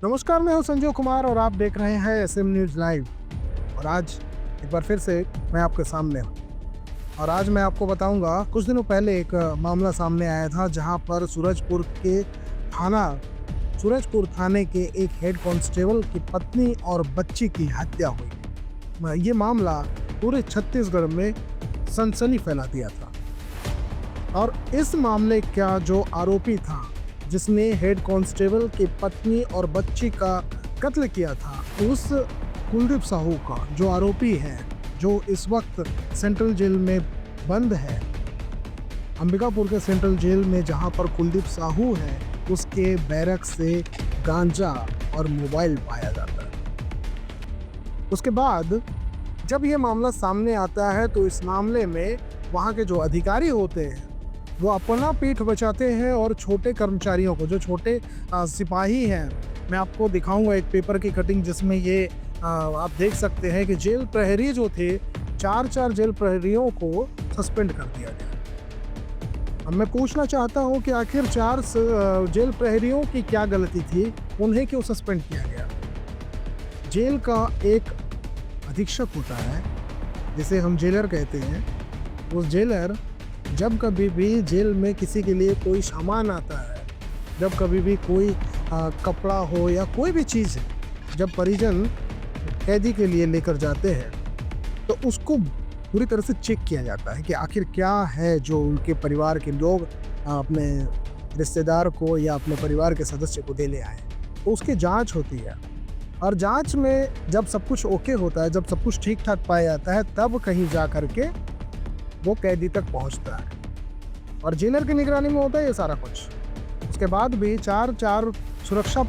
नमस्कार, मैं हूं संजय कुमार और आप देख रहे हैं एसएम न्यूज़ लाइव। और आज एक बार फिर से मैं आपके सामने हूं और आज मैं आपको बताऊंगा, कुछ दिनों पहले एक मामला सामने आया था जहां पर सूरजपुर थाने के एक हेड कांस्टेबल की पत्नी और बच्ची की हत्या हुई। ये मामला पूरे छत्तीसगढ़ में सनसनी फैला दिया था और इस मामले का जो आरोपी था, जिसने हेड कांस्टेबल की पत्नी और बच्ची का कत्ल किया था, उस कुलदीप साहू का जो आरोपी है, जो इस वक्त सेंट्रल जेल में बंद है, अंबिकापुर के सेंट्रल जेल में जहां पर कुलदीप साहू है, उसके बैरक से गांजा और मोबाइल पाया जाता है। उसके बाद जब ये मामला सामने आता है तो इस मामले में वहाँ के जो अधिकारी होते हैं वो अपना पीठ बचाते हैं और छोटे कर्मचारियों को, जो छोटे सिपाही हैं, मैं आपको दिखाऊंगा एक पेपर की कटिंग जिसमें ये आप देख सकते हैं कि जेल प्रहरी जो थे, 4 जेल प्रहरियों को सस्पेंड कर दिया गया। अब मैं पूछना चाहता हूं कि आखिर 4 जेल प्रहरियों की क्या गलती थी, उन्हें क्यों सस्पेंड किया गया। जेल का एक अधीक्षक होता है जिसे हम जेलर कहते हैं। उस जेलर जब कभी भी जेल में किसी के लिए कोई सामान आता है, जब कभी भी कोई कपड़ा हो या कोई भी चीज़, जब परिजन कैदी के लिए लेकर जाते हैं तो उसको पूरी तरह से चेक किया जाता है कि आखिर क्या है जो उनके परिवार के लोग अपने रिश्तेदार को या अपने परिवार के सदस्य को देने आए, तो उसकी जांच होती है। और जांच में जब सब कुछ ओके होता है, जब सब कुछ ठीक ठाक पाया जाता है, तब कहीं जा कर के वो कैदी तक पहुंचता है और जेलर की निगरानी में होता है ये सारा कुछ। उसके बाद भी 4 सुरक्षा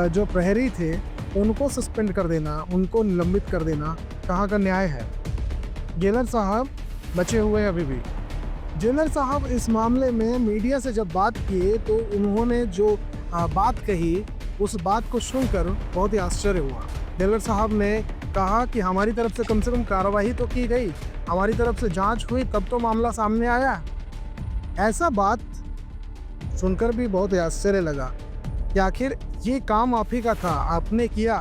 जो प्रहरी थे, उनको सस्पेंड कर देना, उनको निलंबित कर देना, कहाँ का न्याय है। जेलर साहब बचे हुए अभी भी। जेलर साहब इस मामले में मीडिया से जब बात किए तो उन्होंने जो बात कही, उस बात को सुनकर बहुत ही आश्चर्य हुआ। जेलर साहब ने कहा कि हमारी तरफ से कम कार्रवाई तो की गई, हमारी तरफ से जांच हुई, तब तो मामला सामने आया। ऐसा बात सुनकर भी बहुत आश्चर्य लगा कि आखिर ये काम आप ही का था, आपने किया,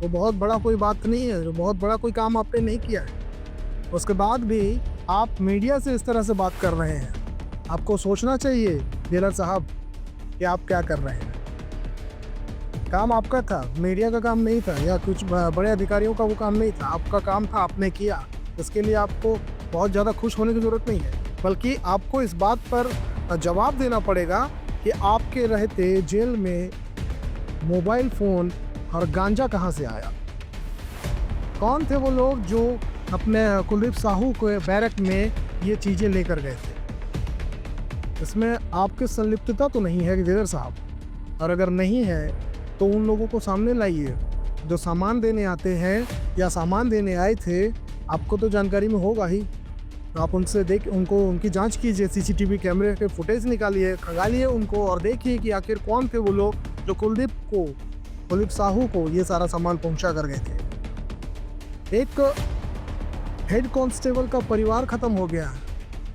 वो बहुत बड़ा कोई बात नहीं है, बहुत बड़ा कोई काम आपने नहीं किया है। उसके बाद भी आप मीडिया से इस तरह से बात कर रहे हैं। आपको सोचना चाहिए जेलर साहब कि आप क्या कर रहे हैं। काम आपका था, मीडिया का काम नहीं था या कुछ बड़े अधिकारियों का वो काम नहीं था। आपका काम था, आपने किया। इसके लिए आपको बहुत ज़्यादा खुश होने की ज़रूरत नहीं है, बल्कि आपको इस बात पर जवाब देना पड़ेगा कि आपके रहते जेल में मोबाइल फ़ोन और गांजा कहाँ से आया। कौन थे वो लोग जो अपने कुलदीप साहू को बैरक में ये चीज़ें लेकर गए थे। इसमें आपकी संलिप्तता तो नहीं है जेलर साहब, और अगर नहीं है तो उन लोगों को सामने लाइए जो सामान देने आते हैं या सामान देने आए थे। आपको तो जानकारी में होगा ही, आप उनसे उनकी जांच कीजिए, सीसीटीवी कैमरे के फुटेज निकालिए, खंगालिए उनको और देखिए कि आखिर कौन थे वो लोग जो कुलदीप साहू को ये सारा सामान पहुंचा कर गए थे। एक हेड कांस्टेबल का परिवार ख़त्म हो गया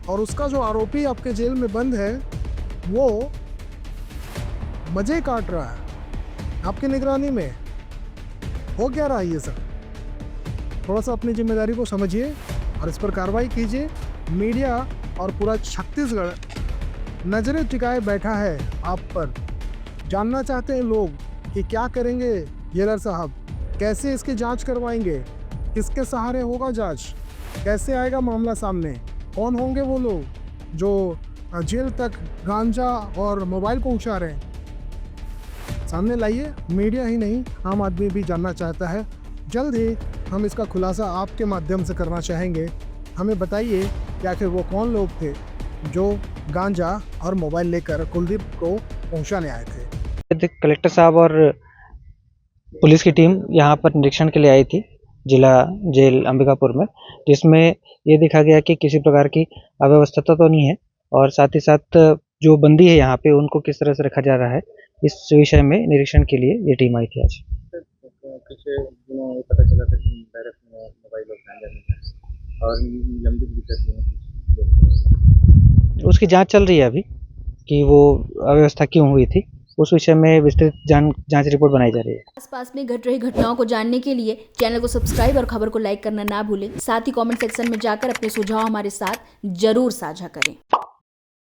और उसका जो आरोपी आपके जेल में बंद है वो मज़े काट रहा है आपकी निगरानी में। हो क्या रहा है ये सब? थोड़ा सा अपनी जिम्मेदारी को समझिए और इस पर कार्रवाई कीजिए। मीडिया और पूरा छत्तीसगढ़ नज़रें टिकाए बैठा है आप पर। जानना चाहते हैं लोग कि क्या करेंगे जेलर साहब, कैसे इसकी जांच करवाएंगे, किसके सहारे होगा जांच, कैसे आएगा मामला सामने, कौन होंगे वो लोग जो जेल तक गांजा और मोबाइल पहुंचा रहे हैं। सामने लाइए। मीडिया ही नहीं, आम आदमी भी जानना चाहता है। जल्द ही हम इसका खुलासा आपके माध्यम से करना चाहेंगे। हमें बताइए कि आखिर वो कौन लोग थे जो गांजा और मोबाइल लेकर कुलदीप को पहुंचाने आए थे। कलेक्टर साहब और पुलिस की टीम यहाँ पर निरीक्षण के लिए आई थी जिला जेल अंबिकापुर में, जिसमें ये देखा गया कि किसी प्रकार की अव्यवस्था तो नहीं है और साथ ही साथ जो बंदी है यहाँ पे उनको किस तरह से रखा जा रहा है, इस विषय में निरीक्षण के लिए ये टीम आई थी आज। पिछले दिनों ये पता चला था कि बैरक में मोबाइल और गांजा मिला और निलंबित भी कर दिए। उसकी जांच चल रही है अभी कि वो अव्यवस्था क्यों हुई थी, उस विषय में विस्तृत जांच रिपोर्ट बनाई जा रही है। आसपास में घट रही घटनाओं को जानने के लिए चैनल को सब्सक्राइब और खबर को लाइक करना ना भूलें। साथ ही कमेंट सेक्शन में जाकर अपने सुझाव हमारे साथ जरूर साझा करें।